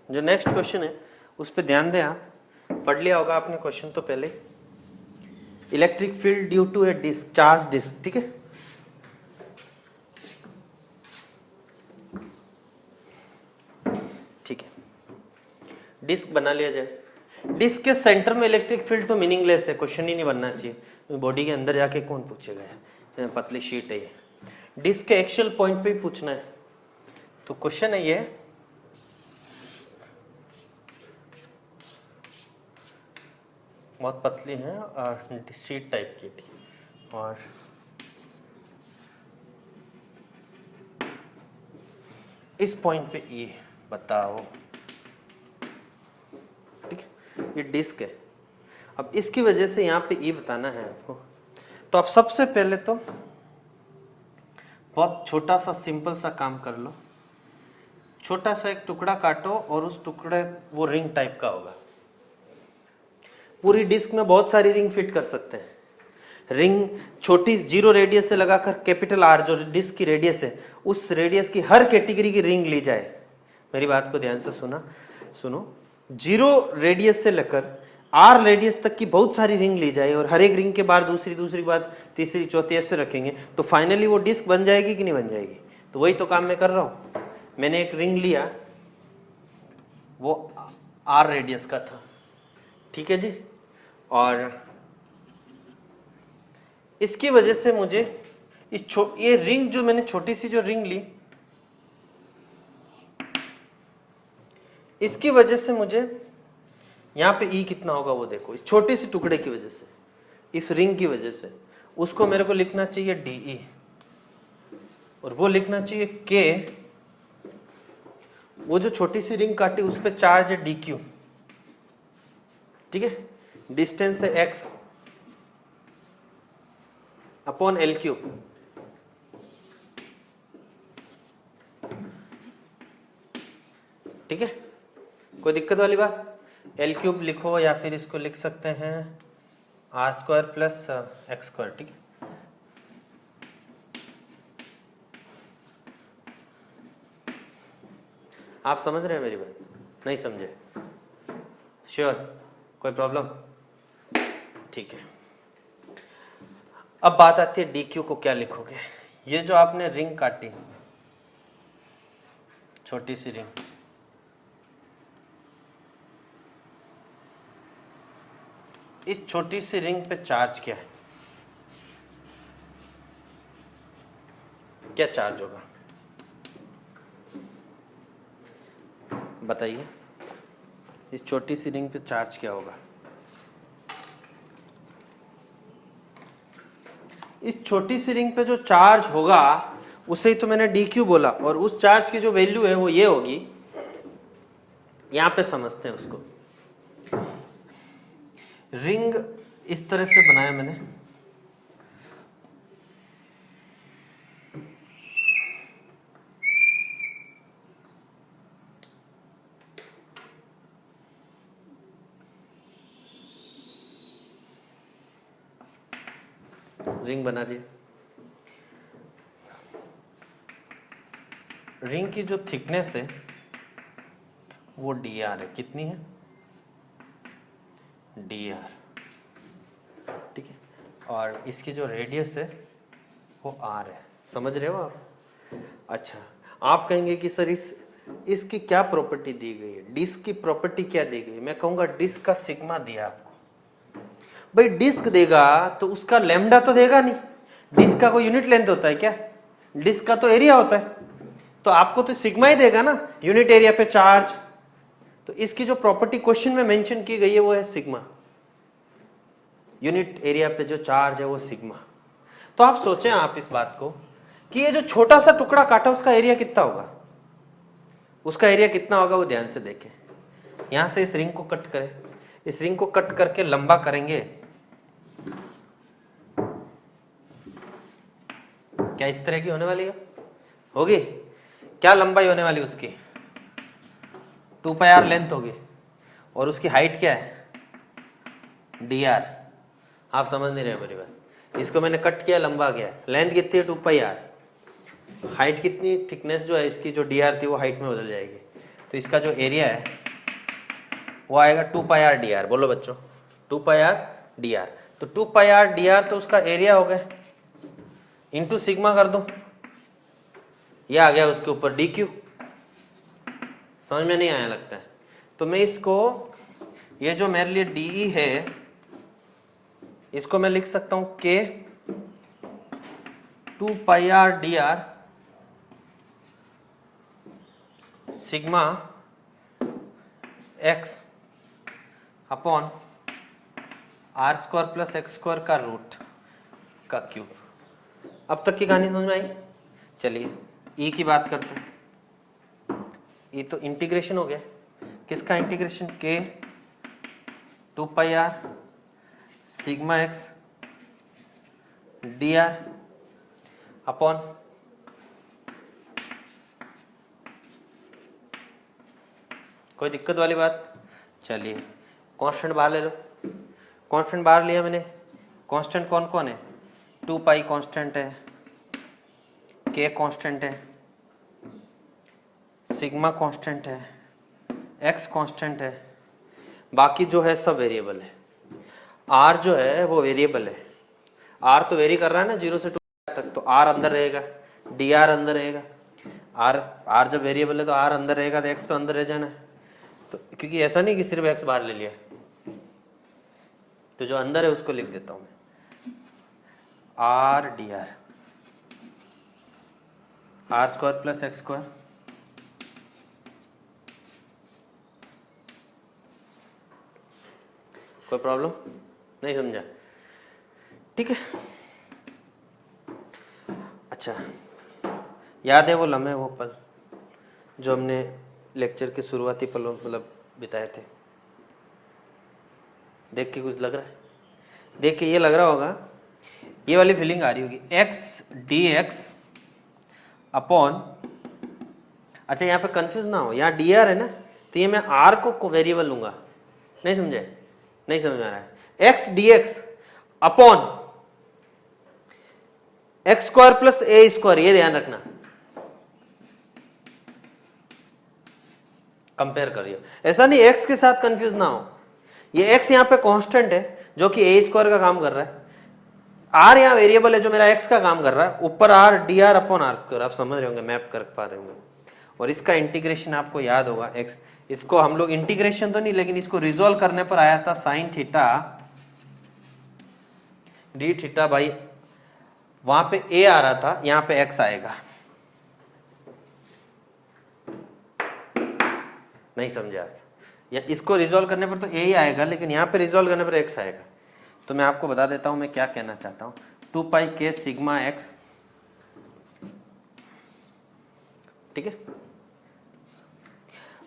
जो next question है उस पर ध्यान दें आप, पढ़ लिया होगा आपने क्वेश्चन तो पहले। Electric field due to a disc, charge disc, ठीक है। ठीक है, डिस्क बना लिया जाए। डिस्क के सेंटर में इलेक्ट्रिक फील्ड तो मीनिंगलेस है, क्वेश्चन ही नहीं बनना चाहिए। बॉडी के अंदर जाके कौन पूछेगा, पतली शीट है ये। डिस्क के एक्चुअल पॉइंट पे ही पूछना है। तो क्वेश्चन है ये, बहुत पतली है और शीट टाइप की थी, और इस पॉइंट पे ये बताओ, ठीक है। ये डिस्क है, अब इसकी वजह से यहाँ पे ये बताना है आपको। तो आप सबसे पहले तो बहुत छोटा सा सिंपल सा काम कर लो। छोटा सा एक टुकड़ा काटो और उस टुकड़े, वो रिंग टाइप का होगा। पूरी डिस्क में बहुत सारी रिंग फिट कर सकते हैं। रिंग छोटी 0 रेडियस से लगाकर कैपिटल R जो डिस्क की रेडियस है, उस रेडियस की हर कैटेगरी की रिंग ली जाए। मेरी बात को ध्यान से सुनो। 0 रेडियस से लेकर R रेडियस तक की बहुत सारी रिंग ली जाए और हर एक रिंग के बाद दूसरी बात तीसरी चौथी ऐसे रखेंगे, तो फाइनली वो डिस्क बन जाएगी कि नहीं बन जाएगी। तो वही तो काम मैं कर रहा हूं। मैंने एक रिंग लिया, वो R रेडियस का था, ठीक है जी। और इसकी वजह से मुझे ये रिंग, जो मैंने छोटी सी जो रिंग ली, इसकी वजह से मुझे यहां पे E कितना होगा वो देखो। इस छोटे से टुकड़े की वजह से, इस रिंग की वजह से, उसको मेरे को लिखना चाहिए DE, और वो लिखना चाहिए K। वो जो छोटी सी रिंग काटी उस पे चार्ज है DQ, ठीक है। डिस्टेंस है x अपॉन L3, ठीक है। कोई दिक्कत वाली बात? L3 लिखो, या फिर इसको लिख सकते हैं R² प्लस x², ठीक है। आप समझ रहे हैं मेरी बात? नहीं समझे? श्योर? कोई प्रॉब्लम? ठीक है। अब बात आती है DQ को क्या लिखोगे। ये जो आपने रिंग काटी, छोटी सी रिंग, इस छोटी सी रिंग पे चार्ज क्या है? क्या चार्ज होगा बताइए। इस छोटी सी रिंग पे चार्ज क्या होगा? इस छोटी सी रिंग पे जो चार्ज होगा उसे ही तो मैंने DQ बोला, और उस चार्ज की जो वैल्यू है वो ये होगी। यहां पे समझते हैं उसको। रिंग इस तरह से बनाया मैंने, रिंग बना दिया। रिंग की जो थिकनेस है वो dr है। कितनी है? dr, ठीक है। और इसकी जो रेडियस है वो r है। समझ रहे हो आप? अच्छा, आप कहेंगे कि सर इसकी क्या प्रॉपर्टी दी गई है, डिस्क की प्रॉपर्टी क्या दी गई? मैं कहूंगा डिस्क का सिग्मा दिया आपको। भाई डिस्क देगा तो उसका लैम्डा तो देगा नहीं। डिस्क का कोई यूनिट लेंथ होता है क्या? डिस्क का तो एरिया होता है, तो आपको तो सिग्मा ही देगा ना, यूनिट एरिया पे चार्ज। तो इसकी जो प्रॉपर्टी क्वेश्चन में मेंशन की गई है वो है सिग्मा। यूनिट एरिया पे जो चार्ज है वो सिग्मा। तो आप सोचें आप इस बात को कि ये जो छोटा सा टुकड़ा काटा उसका एरिया कितना होगा, उसका एरिया कितना होगा वो ध्यान से देखें। यहां से इस रिंग को कट करें, इस रिंग को कट करके लंबा करेंगे, क्या इस तरह की होने वाली है? होगी? क्या लंबाई होने वाली उसकी? 2πr लेंथ होगी, और उसकी हाइट क्या है? dr। आप समझ नहीं रहे मेरी बात। इसको मैंने कट किया, लंबा गया, लेंथ कितनी है? 2πr। हाइट कितनी? थिकनेस जो है इसकी जो dr थी वो हाइट में बदल जाएगी, तो इसका जो एरिया है वो आएगा 2 पाई आर डी आर। बोलो बच्चों, 2 पाई आर डी आर। तो 2 पाई आर डी आर तो उसका एरिया हो गया, इंटू सिग्मा कर दो, ये आ गया उसके ऊपर डी क्यू। समझ में नहीं आया लगता है। तो मैं इसको, ये जो मेरे लिए डी है, इसको मैं लिख सकता हूं के 2 pi R D R sigma X upon R square plus X square का रूट का क्यूब। अब तक की कहानी समझ में आई? चलिए ई की बात करते हैं। ई तो इंटीग्रेशन हो गया, किसका इंटीग्रेशन? के 2 pi R sigma X D R upon कोई दिक्कत वाली बात? चलिए कांस्टेंट बाहर ले लो। कांस्टेंट बाहर लिया मैंने। कांस्टेंट कौन कौन है? 2 पाई कांस्टेंट है, के कांस्टेंट है, सिग्मा कांस्टेंट है, एक्स कांस्टेंट है, बाकी जो है सब वेरिएबल है। आर जो है वो वेरिएबल है। आर तो वेरी कर रहा है ना 0 से 2 तक, तो आर अंदर रहेगा, डी आर अंदर रहेगा। आर जब वेरिएबल है तो आर अंदर रहेगा, तो एक्स तो अंदर रह जाना है। तो क्योंकि ऐसा नहीं कि सिर्फ एक्स बाहर ले लिया, तो जो अंदर है उसको लिख देता हूं मैं, R D R, R square plus X square कोई प्रॉब्लम नहीं? समझा? ठीक है। अच्छा, याद है वो लम्हे, वो पल जो हमने लेक्चर के शुरुआती पलों मतलब बिताए थे? देख के कुछ लग रहा है? देख के ये लग रहा होगा, ये वाली फीलिंग आ रही होगी, एक्स डी एक्स अपॉन, अच्छा यहाँ पे कंफ्यूज ना हो, यहाँ डी आर है ना, तो ये मैं आर को वेरिएबल लूंगा। नहीं समझे? नहीं समझ में आ रहा है? X D X upon X square plus A square, ये ध्यान रखना, कंपेयर करिए। ऐसा नहीं एक्स के साथ कंफ्यूज ना हो, ये एक्स यहाँ पे कांस्टेंट है जो कि ए स्क्वायर का काम कर रहा है, आर यहाँ वेरिएबल है जो मेरा एक्स का काम कर रहा है, ऊपर R D R upon R square. आप समझ रहे होंगे, मैप कर पा रहे होंगे। और इसका इंटीग्रेशन आपको याद होगा, एक्स, इसको हम लोग इंटीग्रेशन तो नहीं, लेकिन इसको रिजोल्व करने पर आया था sine theta D theta by, वहां पे ए आ रहा था, यहां पे एक्स आएगा। नहीं समझे आप? या इसको रिजोल्व करने पर तो ए ही आएगा, लेकिन यहां पे रिजोल्व करने पर एक्स आएगा। तो मैं आपको बता देता हूं मैं क्या कहना चाहता हूं। 2 पाई के सिग्मा एक्स, ठीक है,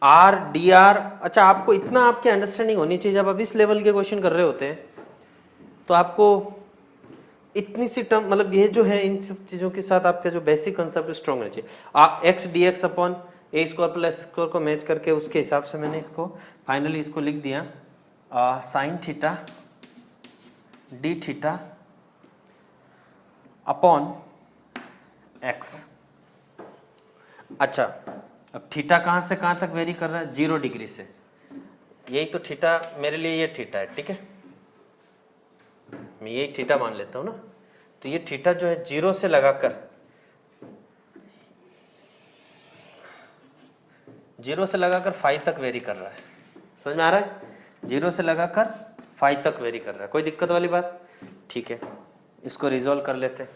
आर डी आर। अच्छा, आपको इतना आपकी अंडरस्टैंडिंग होनी चाहिए, जब आप इस लेवल के क्वेश्चन कर रहे होते हैं तो आपको इतनी सी टर्म, मतलब ये जो है, इन सब चीजों के साथ आपका जो बेसिक कंसेप्ट स्ट्रॉन्ग रहना चाहिए। आप एक्स डी एक्स अपॉन ए स्क्वायर प्लस स्क्वायर को मैच करके उसके हिसाब से मैंने इसको फाइनली इसको लिख दिया, sine theta D theta upon x. अच्छा, अब थीटा कहां से कहां तक वेरी कर रहा है? 0 डिग्री से। यही तो थीटा मेरे लिए, ये थीटा है, ठीक है, मैं यही थीटा मान लेता हूं ना। तो ये थीटा जो है 0 से लगाकर 5 तक वेरी कर रहा है। समझ में आ रहा है? 0 से लगाकर 5 तक वेरी कर रहा है। कोई दिक्कत वाली बात? ठीक है, इसको रिजोल्व कर लेते हैं।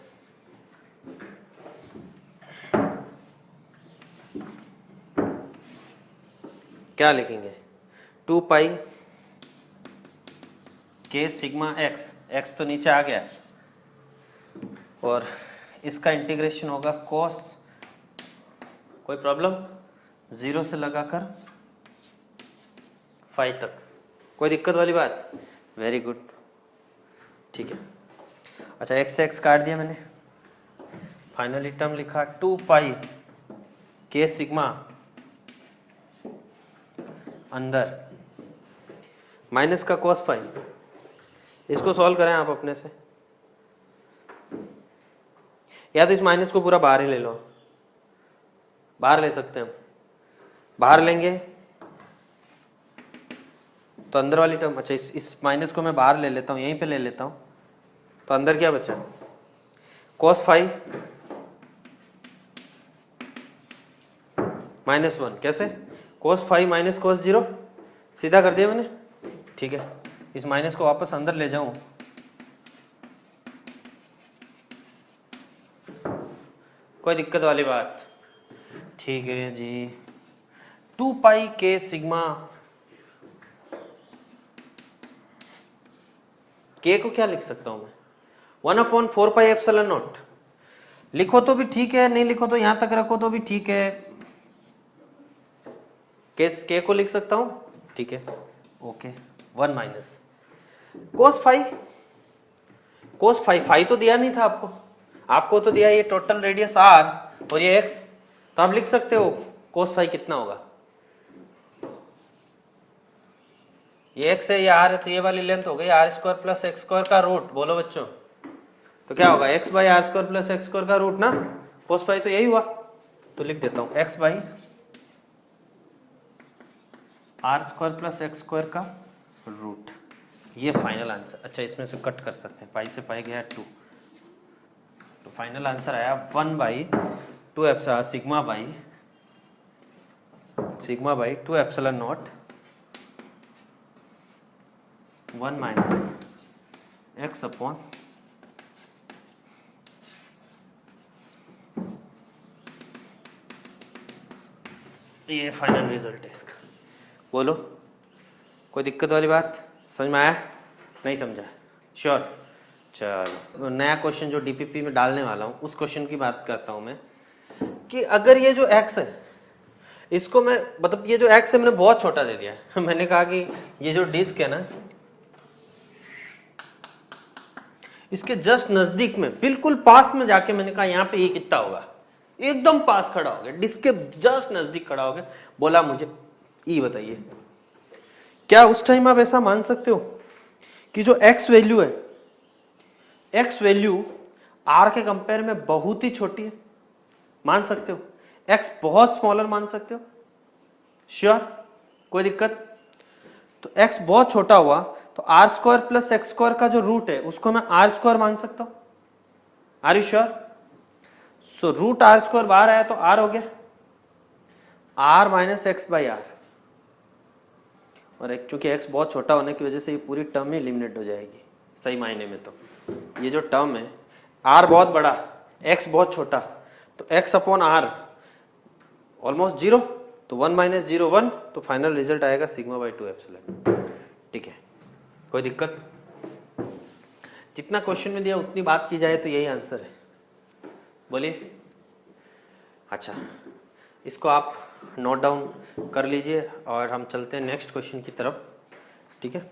क्या लिखेंगे? 2 पाई के सिग्मा एक्स, एक्स तो नीचे आ गया, और इसका इंटीग्रेशन होगा कोस, कोई प्रॉब्लम? 0 से लगाकर 5 तक। कोई दिक्कत वाली बात? वेरी गुड, ठीक है। अच्छा, एक्स से एक्स काट दिया मैंने, फाइनली टर्म लिखा 2 पाई के सिग्मा अंदर माइनस का कोस पाई। इसको सॉल्व करें आप अपने से, या तो इस माइनस को पूरा बाहर ही ले लो, बाहर ले सकते हैं हम, बाहर लेंगे तो अंदर वाली टर्म, अच्छा इस माइनस को मैं बाहर ले लेता हूँ, यहीं पे ले लेता हूँ, तो अंदर क्या बचा, cos फाइव माइनस वन, कैसे cos five minus cos zero, सीधा कर दिया मैंने, ठीक है। इस माइनस को वापस अंदर ले जाऊं, कोई दिक्कत वाली बात, ठीक है जी। 2 पाई के सिग्मा, के को क्या लिख सकता हूं मैं, 1/4 पाई एप्सिलॉन नॉट, लिखो तो भी ठीक है, नहीं लिखो तो यहां तक रखो तो भी ठीक है, के को लिख सकता हूं, ठीक है, ओके। 1 माइनस cos फाइव तो दिया नहीं था आपको, आपको तो दिया ये टोटल रेडियस r और ये x, तो आप लिख सकते हो cos फाइव कितना होगा, ये x है ये r है, तो ये वाली लेंथ हो गई r² प्लस x स्क्वायर का रूट, बोलो बच्चों, तो क्या होगा x by r² plus x square का रूट ना, cos फाइव तो यही हुआ, तो लिख देता हूं x by r² plus x square का रूट, ये फाइनल आंसर। अच्छा इसमें से कट कर सकते हैं, पाई से पाई गया 2, तो फाइनल आंसर आया 1/2 epsilon sigma by 2 epsilon not 1 minus x upon ये फाइनल रिजल्ट है इसका। बोलो कोई दिक्कत वाली बात, समझ में आया, नहीं समझा, श्योर। चलो नया क्वेश्चन जो डीपीपी में डालने वाला हूँ उस क्वेश्चन की बात करता हूँ मैं, कि अगर ये जो x है इसको मैं, मतलब ये जो x है मैंने बहुत छोटा दे दिया मैंने कहा कि ये जो डिस्क है ना इसके जस्ट नजदीक में, बिल्कुल पास में जाके मैंने कहा यहाँ पे ये कितना होगा, एकदम पास खड़ा हो गया, डिस्क के जस्ट नजदीक खड़ा हो गया, बोला मुझे ई बताइए, क्या उस टाइम आप ऐसा मान सकते हो कि जो x वैल्यू है, x वैल्यू r के कंपेयर में बहुत ही छोटी है, मान सकते हो, x बहुत स्मॉलर मान सकते हो, श्योर, कोई दिक्कत, तो x बहुत छोटा हुआ तो r² प्लस x स्क्वायर का जो रूट है उसको मैं r² मान सकता हूं, are you sure, so root r² बाहर आया तो r हो गया r minus X by R, और चूंकि x बहुत छोटा होने की वजह से ये पूरी टर्म ही एलिमिनेट हो जाएगी सही मायने में, तो ये जो टर्म है r बहुत बड़ा x बहुत छोटा, तो x अपॉन r ऑलमोस्ट 0, तो 1 माइनस 0 1, तो फाइनल रिजल्ट आएगा सिग्मा बाई 2 एप्सिलॉन, ठीक है, कोई दिक्कत, जितना क्वेश्चन में दिया उतनी बात की जाए तो यही आंसर है, बोलिए। अच्छा इसको आप नोट डाउन कर लीजिए और हम चलते हैं नेक्स्ट क्वेश्चन की तरफ, ठीक है।